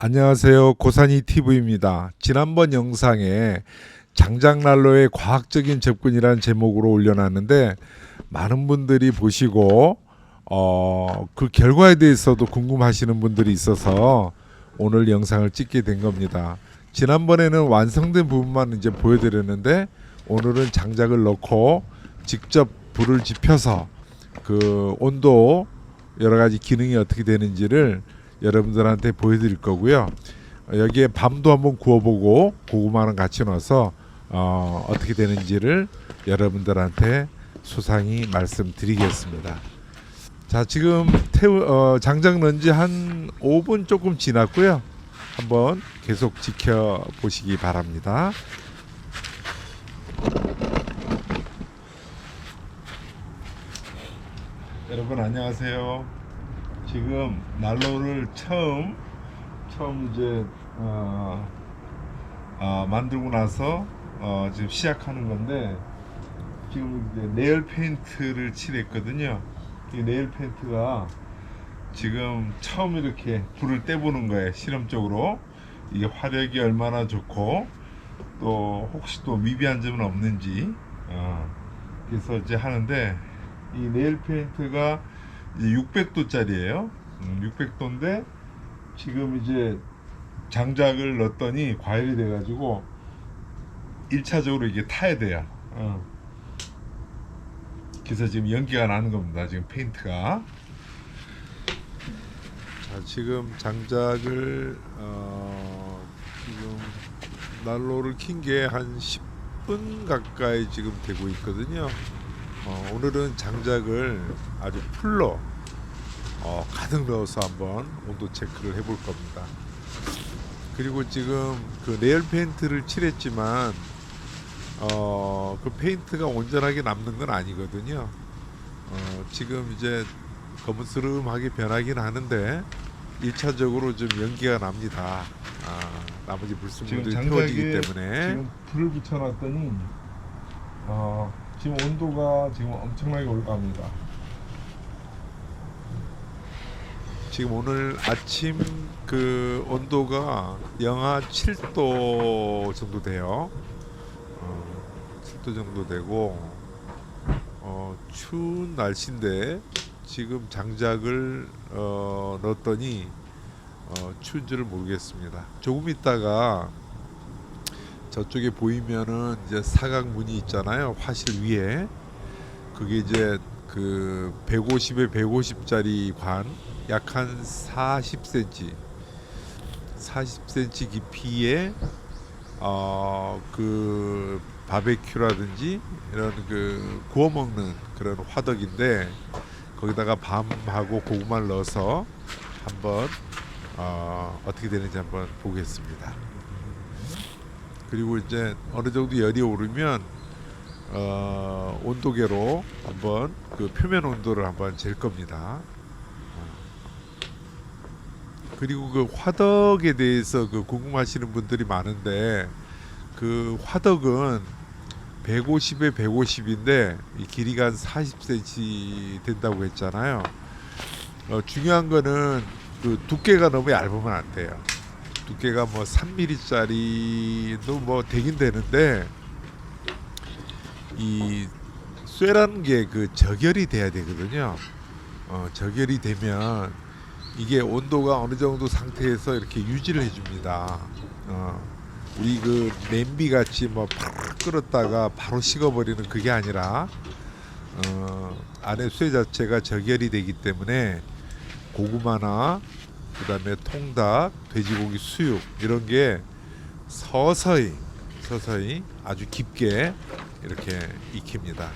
안녕하세요. 고산이 TV입니다. 지난번 영상에 장작난로의 과학적인 접근이라는 제목으로 올려놨는데 많은 분들이 보시고 그 결과에 대해서도 궁금하시는 분들이 있어서 오늘 영상을 찍게 된 겁니다. 지난번에는 완성된 부분만 이제 보여드렸는데 오늘은 장작을 넣고 직접 불을 지펴서 그 온도 여러 가지 기능이 어떻게 되는지를 여러분들한테 보여드릴 거고요. 여기에 밤도 한번 구워보고 고구마랑 같이 넣어서 어떻게 되는지를 여러분들한테 소상히 말씀드리겠습니다. 자, 지금 장작 넣은 지 한 5분 조금 지났고요. 한번 계속 지켜보시기 바랍니다. 여러분 안녕하세요. 지금 난로를 처음 이제 만들고 나서 지금 시작하는 건데, 지금 이제 네일 페인트를 칠했거든요. 이 네일 페인트가 지금 처음 이렇게 불을 떼보는 거예요. 실험적으로 이게 화력이 얼마나 좋고 또 혹시 또 미비한 점은 없는지 그래서 이제 하는데, 이 네일 페인트가 이제 600도짜리예요. 600도인데 지금 이제 장작을 넣었더니 과열이 돼가지고 1차적으로 이게 타야 돼요. 그래서 지금 연기가 나는 겁니다. 지금 페인트가. 자, 지금 장작을 지금 난로를 킨 게 한 10분 가까이 지금 되고 있거든요. 오늘은 장작을 아주 풀로 가득 넣어서 한번 온도 체크를 해볼 겁니다. 그리고 지금 그 레일 페인트를 칠했지만 그 페인트가 온전하게 남는 건 아니거든요. 지금 이제 거무스름하게 변하긴 하는데 1차적으로 좀 연기가 납니다. 나머지 불순물들이 태워지기 때문에. 지금 불을 붙여놨더니 지금 온도가 지금 엄청나게 올라갑니다. 지금 오늘 아침 그 온도가 영하 7도 정도 돼요. 7도 정도 되고 추운 날씨인데 지금 장작을 넣었더니 추운 줄을 모르겠습니다. 조금 있다가 저쪽에 보이면은 이제 사각문이 있잖아요. 화실 위에. 그게 이제 그 150에 150짜리 관, 약 한 40cm 깊이의 그 바베큐라든지 이런 그 구워 먹는 그런 화덕인데, 거기다가 밤하고 고구마를 넣어서 한번 어떻게 되는지 한번 보겠습니다. 그리고 이제 어느 정도 열이 오르면 온도계로 한번 그 표면 온도를 한번 잴 겁니다. 그리고 그 화덕에 대해서 그 궁금하시는 분들이 많은데, 그 화덕은 150에 150인데 이 길이가 한 40cm 된다고 했잖아요. 중요한 거는 그 두께가 너무 얇으면 안 돼요. 두께가 뭐 3mm짜리도 뭐 되긴 되는데, 이 쇠라는 게 그 저결이 돼야 되거든요. 저결이 되면 이게 온도가 어느 정도 상태에서 이렇게 유지를 해줍니다. 우리 그 냄비 같이 뭐 팍 끓었다가 바로 식어버리는 그게 아니라 안에 쇠 자체가 저결이 되기 때문에 고구마나 그다음에 통닭, 돼지고기 수육 이런 게 서서히 아주 깊게 이렇게 익힙니다.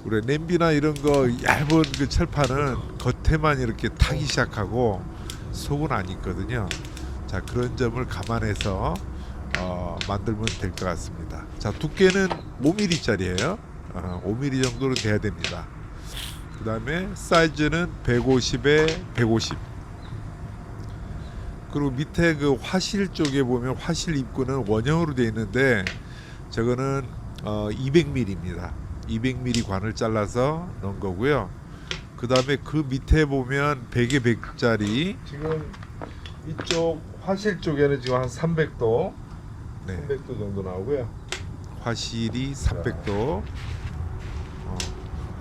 우리 냄비나 이런 거 얇은 그 철판은 겉에만 이렇게 타기 시작하고 속은 안 익거든요. 자, 그런 점을 감안해서 만들면 될 것 같습니다. 자, 두께는 5mm짜리예요. 5mm 정도로 돼야 됩니다. 그 다음에 사이즈는 150에 150. 그리고 밑에 그 화실 쪽에 보면 화실 입구는 원형으로 되어 있는데 저거는 200mm입니다. 200mm 관을 잘라서 넣은 거고요. 그 다음에 그 밑에 보면 100에 100짜리 지금 이쪽 화실 쪽에는 지금 한 300도, 네. 300도 정도 나오고요. 화실이 300도.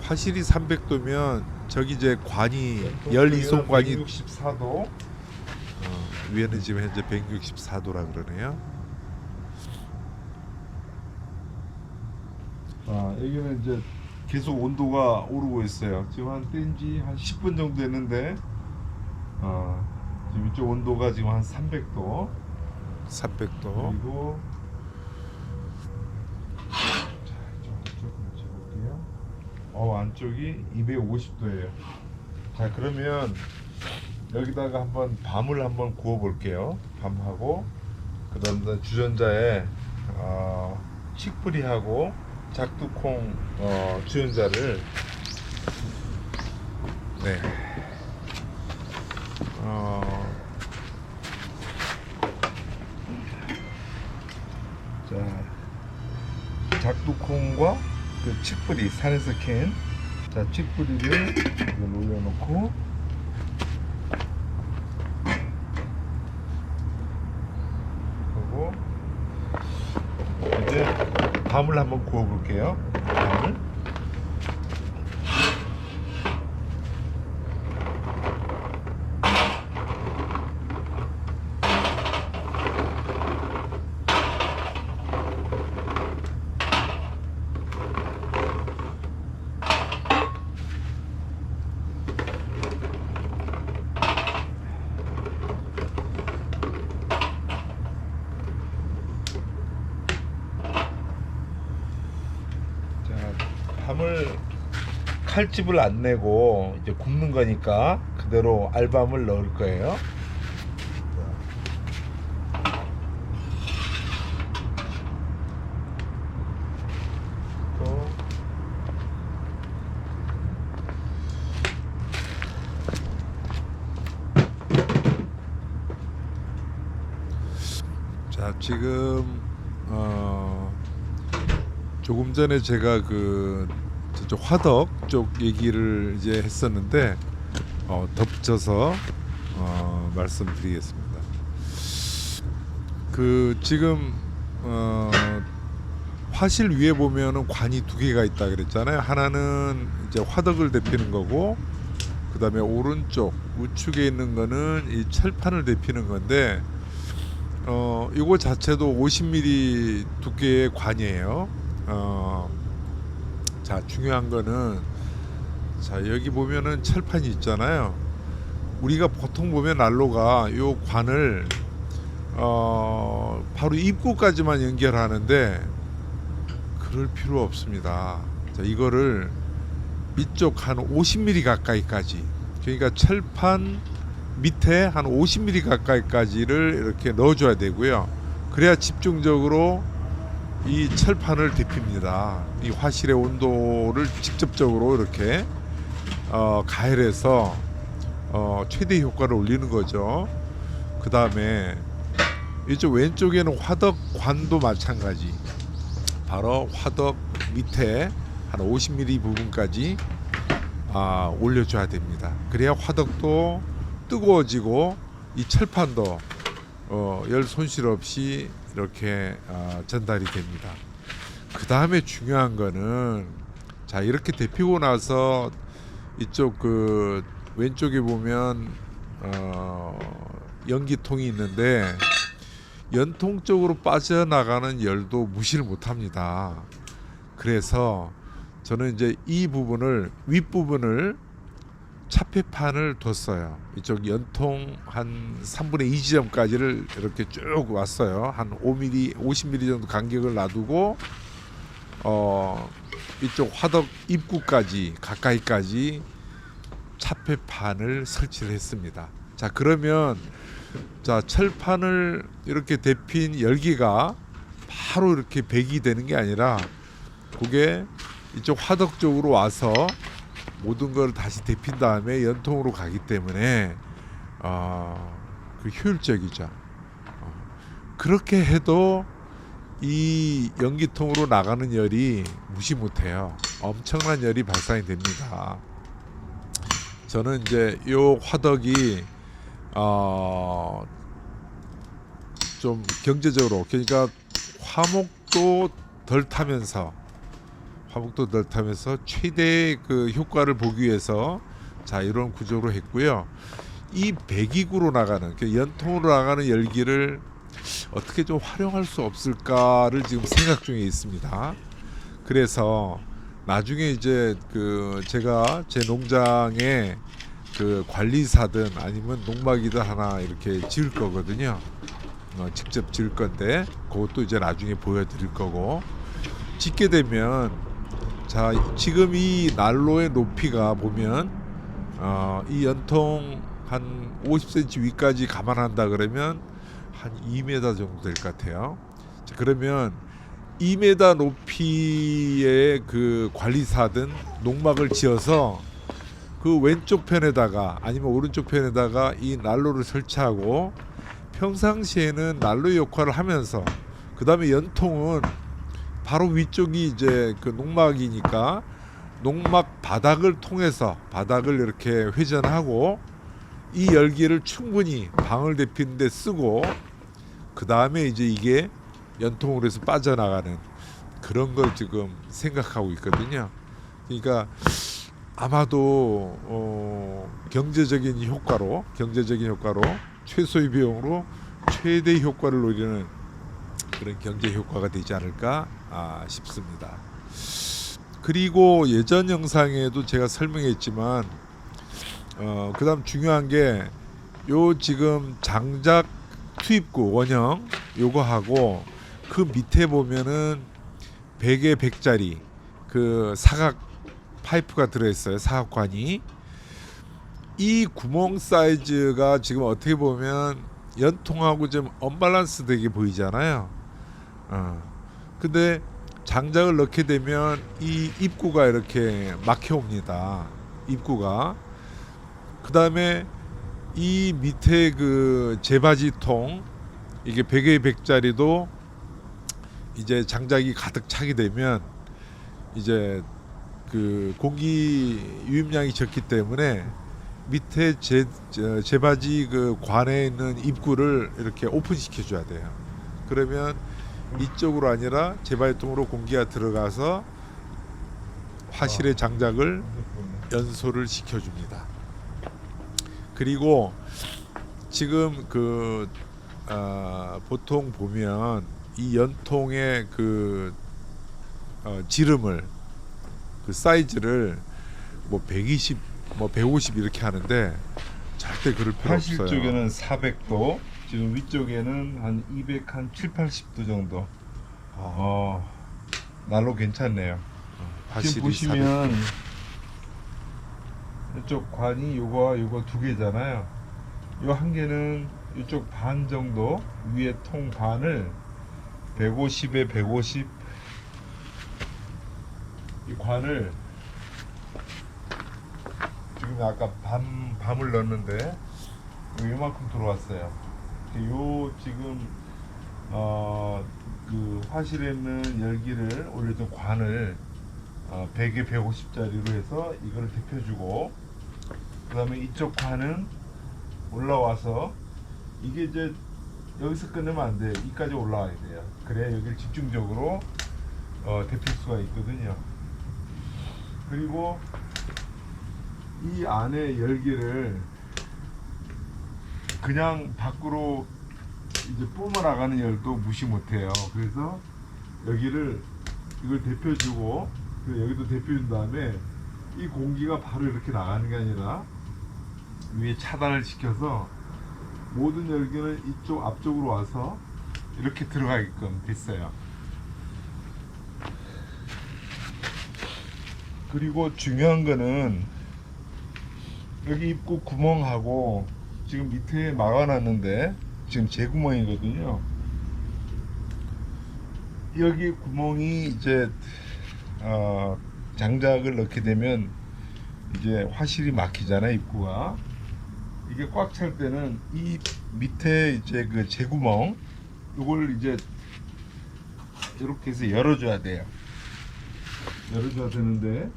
화실이 300도면 저기 이제 관이 열 이송관이 164도. 위에는 지금 현재 164도라 그러네요. 여기는 이제 계속 온도가 오르고 있어요. 지금 한 뗀지 한 10분 정도 됐는데 지금 이쪽 온도가 지금 한 300도. 300도. 그리고 자, 이쪽 맞춰볼게요. 안쪽이 250도예요. 자, 그러면 여기다가 한번 밤을 한번 구워 볼게요. 밤하고 그다음에 주전자에 칡뿌리하고 작두콩 주전자를 네. 자, 작두콩과 그 칡뿌리 산에서 캔 칡뿌리를 이걸 올려놓고 하고 이제 밤을 한번 구워볼게요. 밤을. 밤을 칼집을 안 내고 이제 굽는 거니까 그대로 알밤을 넣을 거예요. 또 자, 지금 조금 전에 제가 그 저쪽 화덕 쪽 얘기를 이제 했었는데 덧붙여서 말씀드리겠습니다. 그 지금 화실 위에 보면은 관이 두 개가 있다 그랬잖아요. 하나는 이제 화덕을 데피는 거고, 그 다음에 오른쪽 우측에 있는 거는 이 철판을 데피는 건데, 이거 자체도 50mm 두께의 관이에요. 자, 중요한 거는, 자, 여기 보면은 철판이 있잖아요. 우리가 보통 보면 난로가 요 관을 바로 입구까지만 연결하는데 그럴 필요 없습니다. 자, 이거를 이쪽 한 50mm 가까이까지, 그러니까 철판 밑에 한 50mm 가까이까지를 이렇게 넣어줘야 되고요. 그래야 집중적으로 이 철판을 데핍니다. 이 화실의 온도를 직접적으로 이렇게 가열해서 최대 효과를 올리는 거죠. 그 다음에 이쪽 왼쪽에는 화덕관도 마찬가지. 바로 화덕 밑에 한 50mm 부분까지 올려줘야 됩니다. 그래야 화덕도 뜨거워지고 이 철판도 열 손실 없이 이렇게 전달이 됩니다. 그 다음에 중요한 거는, 자, 이렇게 데피고 나서 이쪽 그 왼쪽에 보면 연기통이 있는데 연통 쪽으로 빠져나가는 열도 무시를 못합니다. 그래서 저는 이제 이 부분을, 윗부분을 차폐판을 뒀어요. 이쪽 연통 한 3분의 2 지점까지를 이렇게 쭉 왔어요. 한 5mm, 50mm 정도 간격을 놔두고 이쪽 화덕 입구까지 가까이까지 차폐판을 설치를 했습니다. 자, 그러면 자, 철판을 이렇게 데핀 열기가 바로 이렇게 배기 되는 게 아니라 그게 이쪽 화덕 쪽으로 와서 모든 걸 다시 데핀 다음에 연통으로 가기 때문에 그 효율적이죠. 그렇게 해도 이 연기통으로 나가는 열이 무시 못해요. 엄청난 열이 발산이 됩니다. 저는 이제 요 화덕이 좀 경제적으로, 그러니까 화목도 덜 타면서 최대의 그 효과를 보기 위해서 자 이런 구조로 했고요. 이 배기구로 나가는 그 연통으로 나가는 열기를 어떻게 좀 활용할 수 없을까를 지금 생각 중에 있습니다. 그래서 나중에 이제 그 제가 제 농장에 그 관리사든 아니면 농막이든 하나 이렇게 지을 거거든요. 직접 지을 건데 그것도 이제 나중에 보여드릴 거고, 짓게 되면 자 지금 이 난로의 높이가 보면 이 연통 한 50cm 위까지 감안한다 그러면 한 2m 정도 될 것 같아요. 자, 그러면 2m 높이의 그 관리사든 농막을 지어서 그 왼쪽 편에다가 아니면 오른쪽 편에다가 이 난로를 설치하고 평상시에는 난로 역할을 하면서 그 다음에 연통은 바로 위쪽이 이제 그 농막이니까 농막 바닥을 통해서 바닥을 이렇게 회전하고 이 열기를 충분히 방을 데피는 데 쓰고 그 다음에 이제 이게 연통으로 해서 빠져나가는 그런 걸 지금 생각하고 있거든요. 그러니까 아마도 경제적인 효과로 최소의 비용으로 최대 효과를 노리는 그런 경제 효과가 되지 않을까 싶습니다. 그리고 예전 영상에도 제가 설명했지만 그다음 중요한 게 요 지금 장작 투입구 원형 요거 하고 그 밑에 보면은 100에 100짜리 그 사각 파이프가 들어있어요. 사각관이. 이 구멍 사이즈가 지금 어떻게 보면 연통하고 좀 언밸런스 되게 보이잖아요. 근데 장작을 넣게 되면 이 입구가 이렇게 막혀 옵니다. 입구가. 그 다음에 이 밑에 그 제바지통 이게 100에 100짜리도 이제 장작이 가득 차게 되면 이제 그 공기 유입량이 적기 때문에 밑에 제바지 그 관에 있는 입구를 이렇게 오픈시켜 줘야 돼요. 그러면 이쪽으로 아니라 제바지통으로 공기가 들어가서 화실의 장작을 연소를 시켜줍니다. 그리고 지금 그 보통 보면 이 연통의 그 지름을 그 사이즈를 뭐 120, 뭐 150 이렇게 하는데 절대 그럴 필요 화실 없어요. 쪽에는 400도, 지금 위쪽에는 한 200, 한 7, 80도 정도. 난로 괜찮네요. 지금 보시면 이쪽 관이 요거와 요거 두 개잖아요. 요 한 개는 이쪽 반 정도 위에 통 반을 150에 150 이 관을 지금 아까 밤을 넣었는데 요만큼 들어왔어요. 요 지금 그 화실에 있는 열기를 올려준 관을 100에 150짜리로 해서 이거를 데펴주고, 그 다음에 이쪽 관은 올라와서 이게 이제 여기서 끝내면 안 돼요. 이까지 올라와야 돼요. 그래야 여기를 집중적으로 데필 수가 있거든요. 그리고 이 안에 열기를 그냥 밖으로 이제 뿜어나가는 열도 무시 못해요. 그래서 여기를 이걸 데펴주고 여기도 데펴준 다음에 이 공기가 바로 이렇게 나가는 게 아니라 위에 차단을 시켜서 모든 열기는 이쪽 앞쪽으로 와서 이렇게 들어가게끔 됐어요. 그리고 중요한 거는 여기 입구 구멍하고 지금 밑에 막아놨는데 지금 재구멍이거든요. 여기 구멍이 이제 장작을 넣게 되면 이제 화실이 막히잖아요. 입구가. 이게 꽉 찰 때는 이 밑에 이제 그 재구멍 이걸 이제 이렇게 해서 열어줘야 돼요. 열어줘야 되는데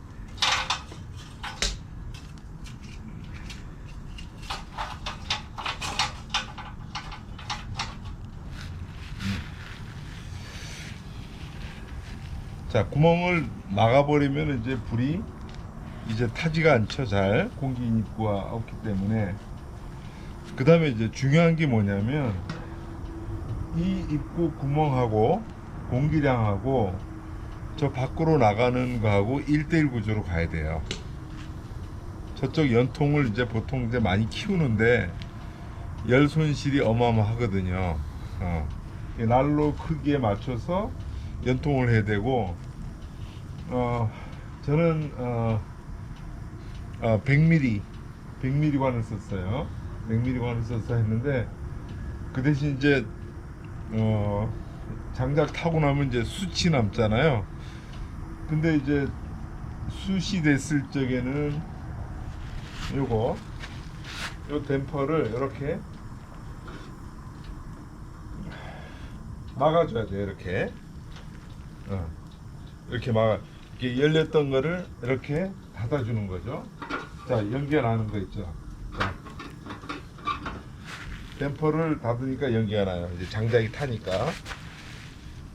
자, 구멍을 막아버리면 이제 불이 이제 타지가 않죠. 잘 공기 입구가 없기 때문에. 그 다음에 이제 중요한 게 뭐냐면 이 입구 구멍하고 공기량하고 저 밖으로 나가는 거하고 1대1 구조로 가야 돼요. 저쪽 연통을 이제 보통 이제 많이 키우는데 열 손실이 어마어마하거든요. 이 난로 크기에 맞춰서 연통을 해야 되고, 저는 100mm 관을 썼어요. 100mm 관을 써서 했는데, 그 대신 이제 장작 타고 나면 이제 숯이 남잖아요. 근데 이제 숯이 됐을 적에는 요 댐퍼를 이렇게 막아줘야 돼요. 이렇게 이렇게 이렇게 열렸던 거를 이렇게 닫아주는 거죠. 자, 연기가 나는 거 있죠. 자, 댐퍼를 닫으니까 연기가 나요. 이제 장작이 타니까.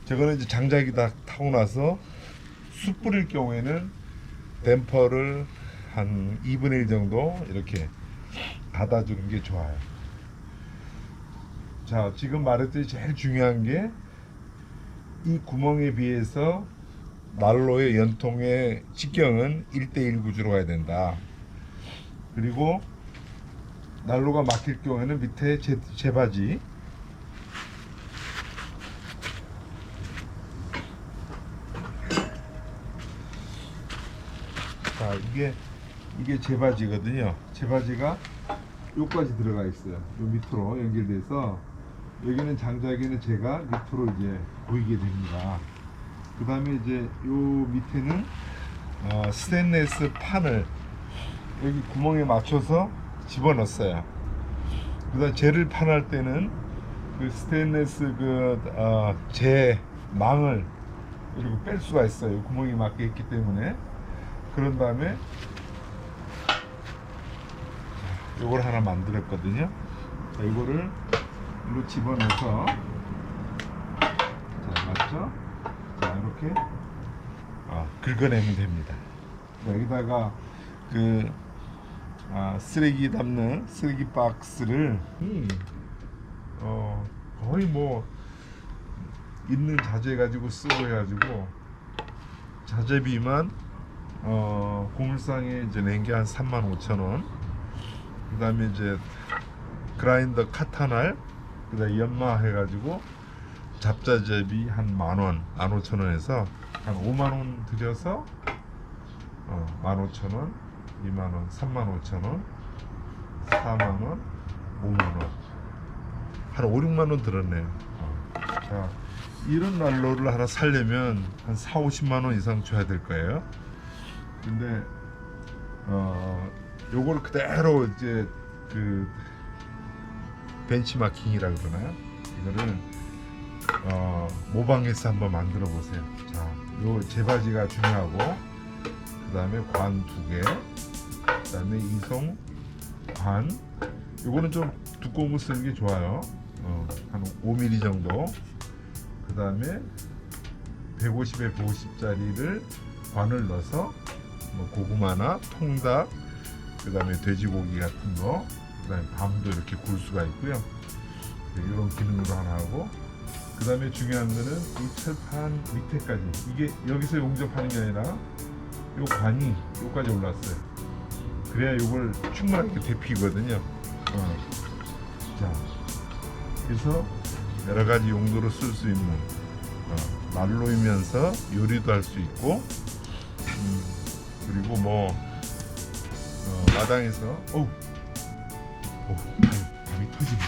저거는 이제 장작이 다 타고 나서 숯 뿌릴 경우에는 댐퍼를 한 2분의 1 정도 이렇게 닫아주는 게 좋아요. 자, 지금 말했듯이 제일 중요한 게 이 구멍에 비해서 난로의 연통의 직경은 1대1 구조로 가야 된다. 그리고 난로가 막힐 경우에는 밑에 재바지, 자, 이게 재바지거든요. 재바지가 여기까지 들어가 있어요. 요 밑으로 연결돼서 여기는 장작에는 재가 밑으로 이제 보이게 됩니다. 그 다음에 이제 요 밑에는 스테인리스 판을 여기 구멍에 맞춰서 집어넣었어요. 그 다음 재를 판할 때는 그 스테인리스 재 망을 그리고 뺄 수가 있어요. 구멍이 맞게 있기 때문에. 그런 다음에 요걸 하나 만들었거든요. 자, 이거를 이로 집어넣어서, 자, 맞죠? 자, 이렇게 긁어내면 됩니다. 여기다가 쓰레기 담는 쓰레기 박스를 거의 뭐 있는 자재 가지고 쓰고 해가지고 자재비만 고물상에 이제 낸 게 한 35,000원. 그 다음에 이제 그라인더 카타날, 그 다음에 연마 해가지고 잡자재비 한 10,000원, 15,000원에서 한 5만원 들여서 15,000원, 2만원, 35,000원, 4만원, 5만원, 한 5, 6만원 들었네요. 자, 이런 난로를 하나 살려면 한 4, 50만원 이상 줘야 될 거예요. 근데 요걸 그대로 이제 벤치마킹이라 그러나요? 이거를 모방해서 한번 만들어 보세요. 자, 요 재바지가 중요하고, 그 다음에 관 2개, 그 다음에 이송 관, 요거는 좀 두꺼운 거 쓰는 게 좋아요. 한 5mm 정도. 그 다음에 150에 150짜리를 관을 넣어서 뭐 고구마나 통닭, 그 다음에 돼지고기 같은 거, 그 다음에 밤도 이렇게 굴 수가 있고요. 이런 기능으로 하나 하고, 그 다음에 중요한 거는 이 철판 밑에까지, 이게 여기서 용접하는 게 아니라 요 관이 여기까지 올랐어요. 그래야 이걸 충분하게 데피거든요. 자, 그래서 여러 가지 용도로 쓸 수 있는 난로이면서 요리도 할 수 있고, 그리고 뭐 마당에서 밤이 터지네.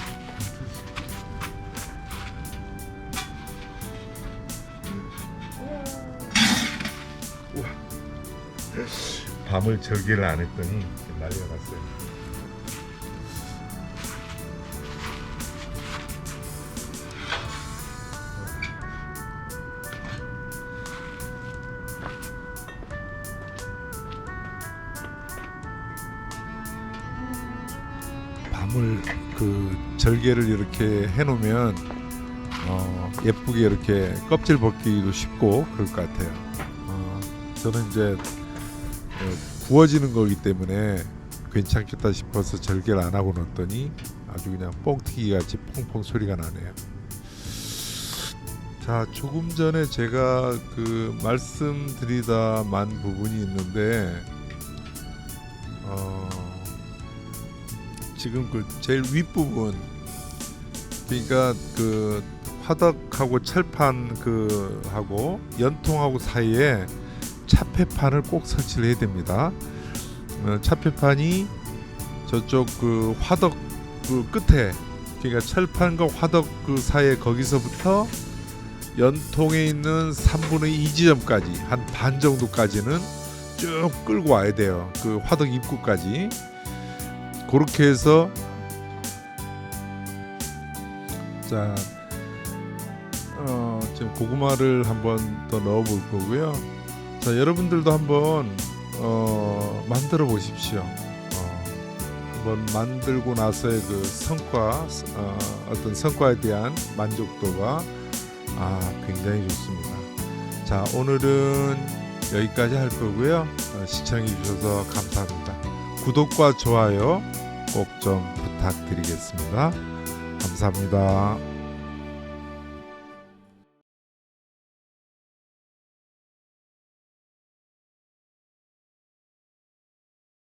밤을 절개를 안 했더니 난리가 났어요. 밤을 절개를 이렇게 해놓으면 예쁘게 이렇게 껍질 벗기도 쉽고 그럴 것 같아요. 저는 이제 구워지는 거기 때문에 괜찮겠다 싶어서 절개를 안 하고 넣었더니 아주 그냥 뻥튀기 같이 퐁퐁 소리가 나네요. 자, 조금 전에 제가 그 말씀드리다 만 부분이 있는데 지금 그 제일 윗부분, 그러니까 그 화덕하고 철판 그 하고 연통하고 사이에 차폐판을 꼭 설치를 해야 됩니다. 차폐판이 저쪽 그 화덕 그 끝에, 그러니까 철판과 화덕 그 사이에 거기서부터 연통에 있는 3분의 2 지점까지 한 반 정도까지는 쭉 끌고 와야 돼요. 그 화덕 입구까지. 그렇게 해서 자, 지금 고구마를 한번 더 넣어 볼 거고요. 자, 여러분들도 한번 만들어 보십시오. 한번 만들고 나서의 그 성과, 어떤 성과에 대한 만족도가 굉장히 좋습니다. 자, 오늘은 여기까지 할 거고요. 시청해 주셔서 감사합니다. 구독과 좋아요 꼭 좀 부탁드리겠습니다. 감사합니다.